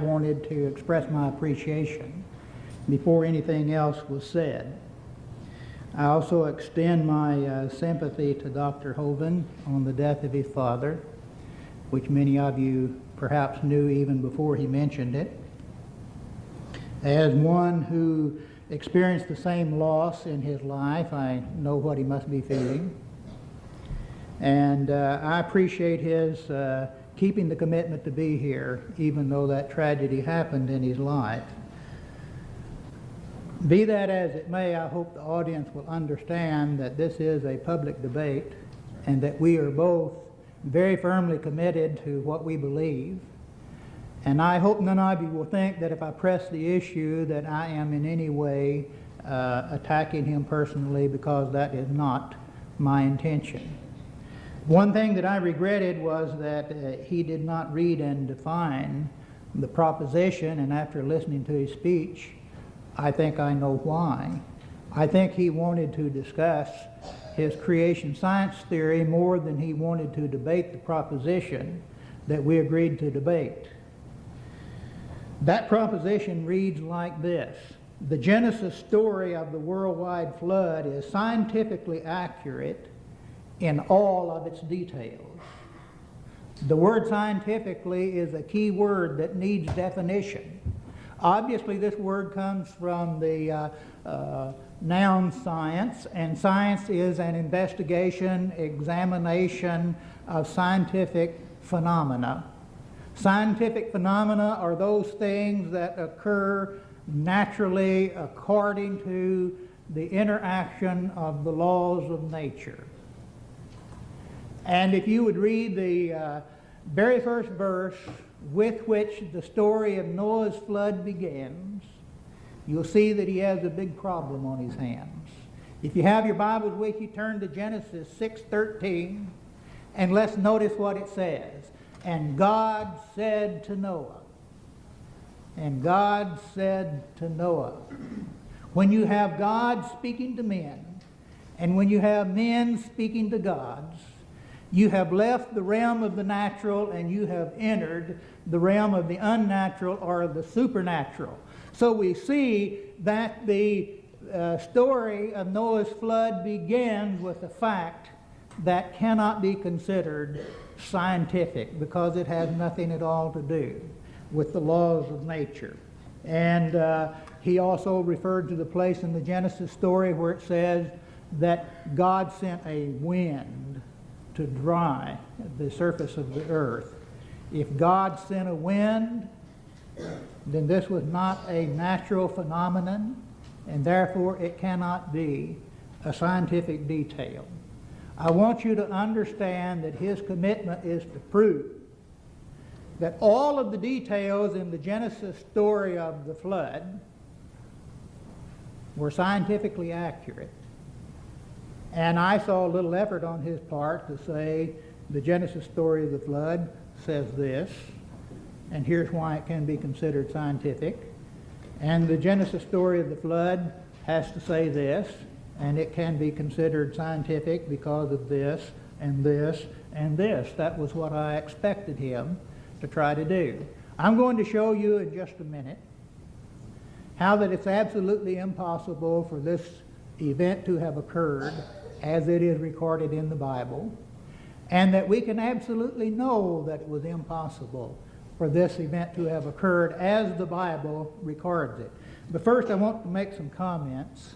wanted to express my appreciation before anything else was said. I also extend my sympathy to Dr. Hovind on the death of his father, which many of you perhaps knew even before he mentioned it. As one who experienced the same loss in his life, I know what he must be feeling. And I appreciate his keeping the commitment to be here, even though that tragedy happened in his life. Be that as it may, I hope the audience will understand that this is a public debate and that we are both very firmly committed to what we believe. And I hope none of you will think that if I press the issue that I am in any way attacking him personally, because that is not my intention. One thing that I regretted was that he did not read and define the proposition, and after listening to his speech, I think I know why. I think he wanted to discuss his creation science theory more than he wanted to debate the proposition that we agreed to debate. That proposition reads like this: the Genesis story of the worldwide flood is scientifically accurate in all of its details. The word scientifically is a key word that needs definition. Obviously, this word comes from the noun science, and science is an investigation, examination of scientific phenomena. Scientific phenomena are those things that occur naturally according to the interaction of the laws of nature. And if you would read the very first verse with which the story of Noah's flood begins, you'll see that he has a big problem on his hands. If you have your Bibles with you, turn to Genesis 6:13, and let's notice what it says. And God said to Noah. And God said to Noah. When you have God speaking to men, and when you have men speaking to gods, you have left the realm of the natural and you have entered the realm of the unnatural or the supernatural. So we see that the story of Noah's flood begins with a fact that cannot be considered scientific because it has nothing at all to do with the laws of nature. And he also referred to the place in the Genesis story where it says that God sent a wind to dry the surface of the earth. If God sent a wind, then this was not a natural phenomenon, and therefore it cannot be a scientific detail. I want you to understand that his commitment is to prove that all of the details in the Genesis story of the flood were scientifically accurate. And I saw a little effort on his part to say the Genesis story of the flood says this, and here's why it can be considered scientific. And the Genesis story of the flood has to say this, and it can be considered scientific because of this, and this, and this. That was what I expected him to try to do. I'm going to show you in just a minute how that it's absolutely impossible for this event to have occurred as it is recorded in the Bible, and that we can absolutely know that it was impossible for this event to have occurred as the Bible records it. But first I want to make some comments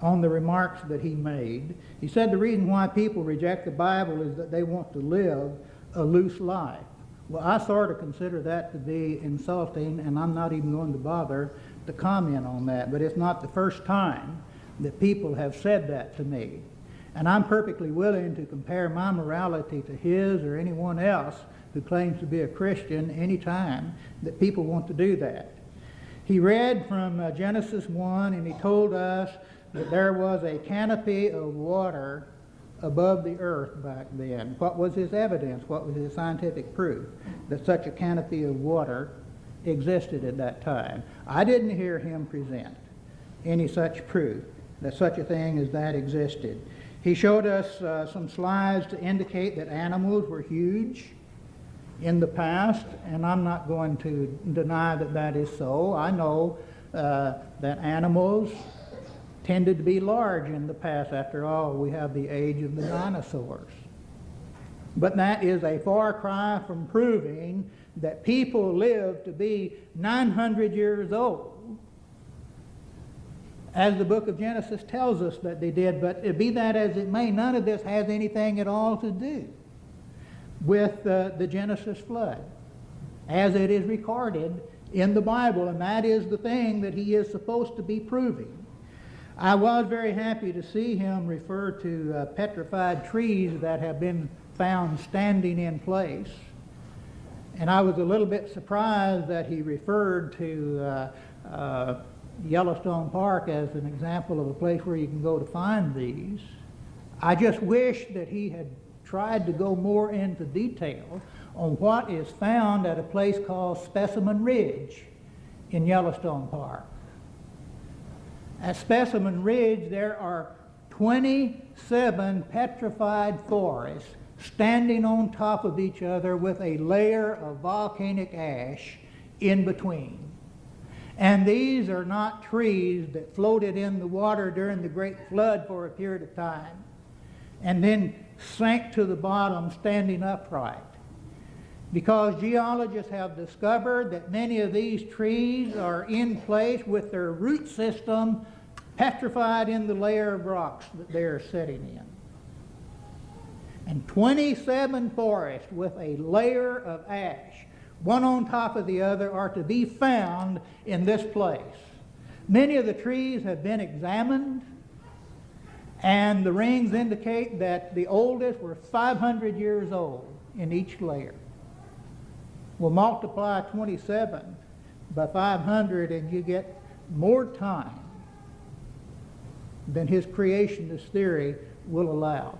on the remarks that he made. He said the reason why people reject the Bible is that they want to live a loose life. Well, I sort of consider that to be insulting, and I'm not even going to bother to comment on that. But it's not the first time that people have said that to me. And I'm perfectly willing to compare my morality to his or anyone else who claims to be a Christian any time that people want to do that. He read from Genesis 1, and he told us that there was a canopy of water above the earth back then. What was his evidence? What was his scientific proof that such a canopy of water existed at that time? I didn't hear him present any such proof that such a thing as that existed. He showed us some slides to indicate that animals were huge in the past, and I'm not going to deny that that is so. I know that animals tended to be large in the past. After all, we have the age of the dinosaurs. But that is a far cry from proving that people live to be 900 years old, as the book of Genesis tells us that they did. But be that as it may, none of this has anything at all to do with the Genesis flood as it is recorded in the Bible, and that is the thing that he is supposed to be proving. I was very happy to see him refer to petrified trees that have been found standing in place. And I was a little bit surprised that he referred to Yellowstone Park as an example of a place where you can go to find these. I just wish that he had tried to go more into detail on what is found at a place called Specimen Ridge in Yellowstone Park. At Specimen Ridge, there are 27 petrified forests standing on top of each other with a layer of volcanic ash in between. And these are not trees that floated in the water during the Great Flood for a period of time and then sank to the bottom standing upright. Because geologists have discovered that many of these trees are in place with their root system petrified in the layer of rocks that they are sitting in. And 27 forests with a layer of ash, one on top of the other, are to be found in this place. Many of the trees have been examined, and the rings indicate that the oldest were 500 years old in each layer. We'll multiply 27 by 500 and you get more time than his creationist theory will allow.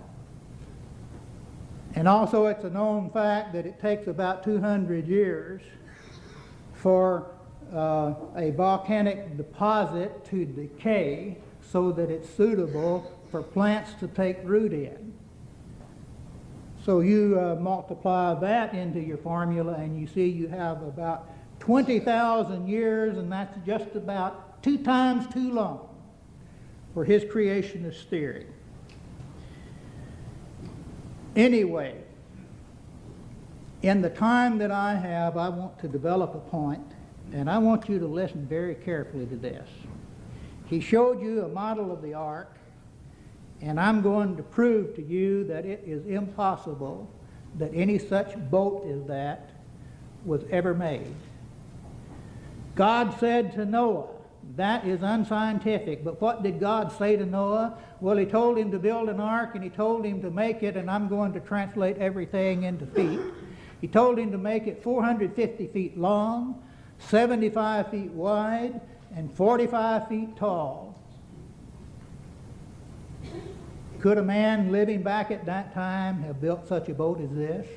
And also it's a known fact that it takes about 200 years for a volcanic deposit to decay so that it's suitable for plants to take root in. So you multiply that into your formula and you see you have about 20,000 years, and that's just about 2 times too long for his creationist theory. Anyway, in the time that I have, I want to develop a point, and I want you to listen very carefully to this. He showed you a model of the ark, and I'm going to prove to you that it is impossible that any such boat as that was ever made. God said to Noah, that is unscientific, but what did God say to Noah? Well, he told him to build an ark, and he told him to make it, and I'm going to translate everything into feet. He told him to make it 450 feet long, 75 feet wide, and 45 feet tall. Could a man living back at that time have built such a boat as this?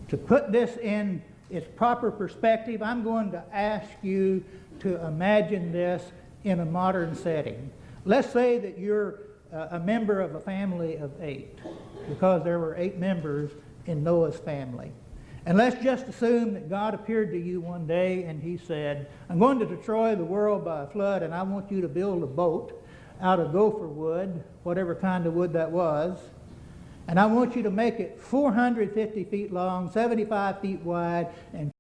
To put this in its proper perspective, I'm going to ask you to imagine this in a modern setting. Let's say that you're a member of a family of 8, because there were 8 members in Noah's family. And let's just assume that God appeared to you one day and he said, I'm going to destroy the world by a flood, and I want you to build a boat out of gopher wood, whatever kind of wood that was, and I want you to make it 450 feet long, 75 feet wide, and